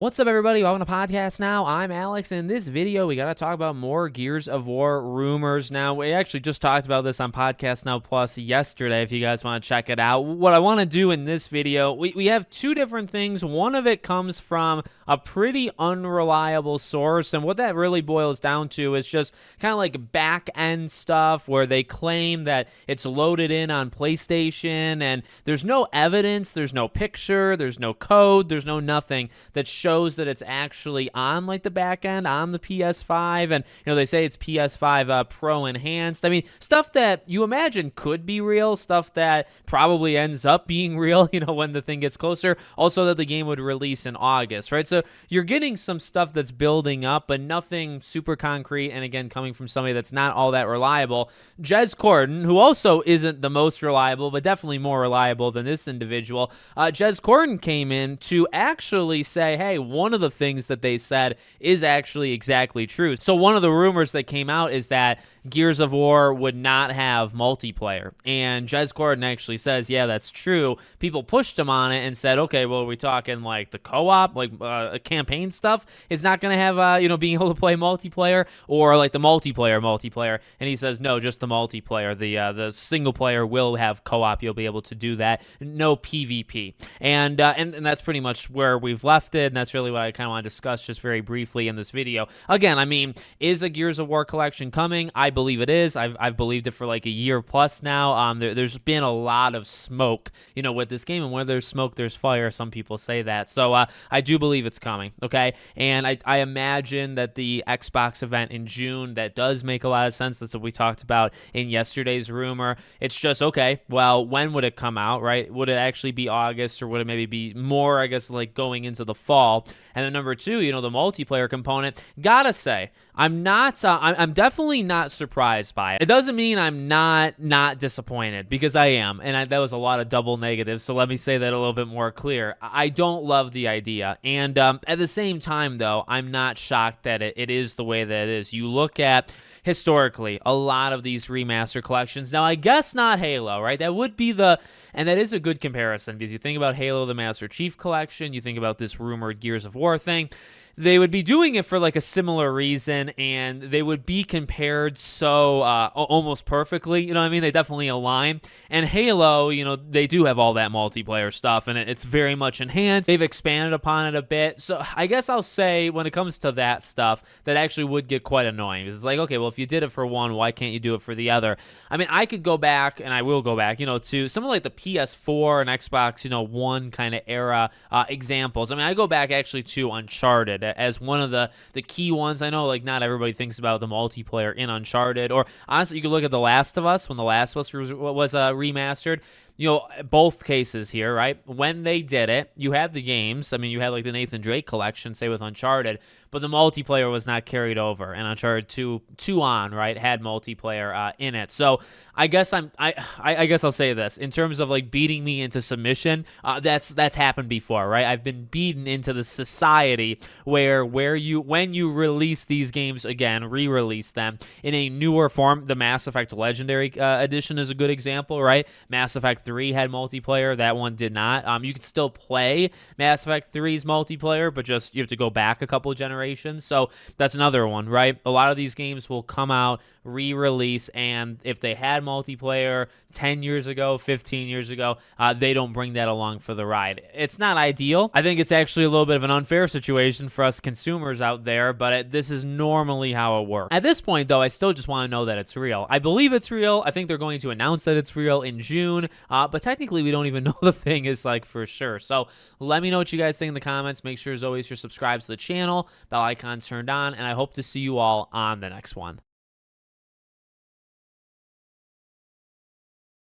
What's up, everybody? Welcome to Podcast Now. I'm Alex. In this video, we got to talk about more Gears of War rumors. Now, we actually just talked about this on Podcast Now Plus yesterday, if you guys want to check it out. What I want to do in this video, we have two different things. One of it comes from a pretty unreliable source, and what that really boils down to is just kind of like back-end stuff where they claim that it's loaded in on PlayStation, and there's no evidence, there's no picture, there's no code, there's no nothing that shows that it's actually on like the back end on the PS5, and they say it's PS5 Pro enhanced. I mean, stuff that you imagine could be real, stuff that probably ends up being real, when the thing gets closer. Also, that the game would release in August, right? So you're getting some stuff that's building up, but nothing super concrete. And again, coming from somebody that's not all that reliable, Jez Corden, who also isn't the most reliable, but definitely more reliable than this individual. Jez Corden came in to actually say, hey, one of the things that they said is actually exactly true. So one of the rumors that came out is that Gears of War would not have multiplayer. And Jez Corden actually says, yeah, that's true. People pushed him on it and said, okay, well, are we talking like the co-op, like campaign stuff is not going to have, being able to play multiplayer, or like the multiplayer. And he says, no, just the multiplayer. The single player will have co-op. You'll be able to do that. No PvP. And that's pretty much where we've left it. And that's really what I kind of want to discuss just very briefly in this video. Again, I mean, is a Gears of War collection coming? I believe it is. I've believed it for like a year plus now. There's been a lot of smoke, with this game, and where there's smoke, there's fire. Some people say that. So I do believe it's coming, okay? And I imagine that the Xbox event in June, that does make a lot of sense. That's what we talked about in yesterday's rumor. It's just, okay, well, when would it come out, right? Would it actually be August, or would it maybe be more, I guess, like going into the fall? And then number two, the multiplayer component, gotta say, I'm definitely not surprised by it. It doesn't mean I'm not disappointed, because I am, and that was a lot of double negatives, so let me say that a little bit more clear. I don't love the idea, and at the same time, though, I'm not shocked that it is the way that it is. You look at, historically, a lot of these remaster collections. Now, I guess not Halo, right? That would be and that is a good comparison, because you think about Halo, the Master Chief Collection, you think about this rumored Gears of War thing. They would be doing it for like a similar reason, and they would be compared so almost perfectly. You know what I mean? They definitely align. And Halo, they do have all that multiplayer stuff, and it's very much enhanced. They've expanded upon it a bit. So I guess I'll say, when it comes to that stuff, that actually would get quite annoying, because it's like, okay, well, if you did it for one, why can't you do it for the other? I mean, I could go back, and I will go back, to some of like the PS4 and Xbox, One kind of era examples. I mean, I go back actually to Uncharted as one of the key ones. I know, like, not everybody thinks about the multiplayer in Uncharted, or honestly, you could look at The Last of Us, when The Last of Us was remastered. Both cases here, right? When they did it, you had the games. I mean, you had like the Nathan Drake collection, say with Uncharted, but the multiplayer was not carried over. And Uncharted 2 on, right, had multiplayer in it. So I guess I guess I'll say this in terms of like beating me into submission. That's happened before, right? I've been beaten into the society where when you release these games again, re-release them in a newer form. The Mass Effect Legendary Edition is a good example, right? Mass Effect 3 had multiplayer. That one did not. You can still play Mass Effect 3's multiplayer, but just you have to go back a couple of generations. So that's another one, right? A lot of these games will come out, re-release, and if they had multiplayer 10 years ago, 15 years ago, they don't bring that along for the ride. It's not ideal. I think it's actually a little bit of an unfair situation for us consumers out there, but this is normally how it works. At this point, though, I still just want to know that it's real. I believe it's real. I think they're going to announce that it's real in June, but technically we don't even know the thing is like for sure. So let me know what you guys think in the comments. Make sure, as always, you're subscribed to the channel, bell icon turned on, and I hope to see you all on the next one.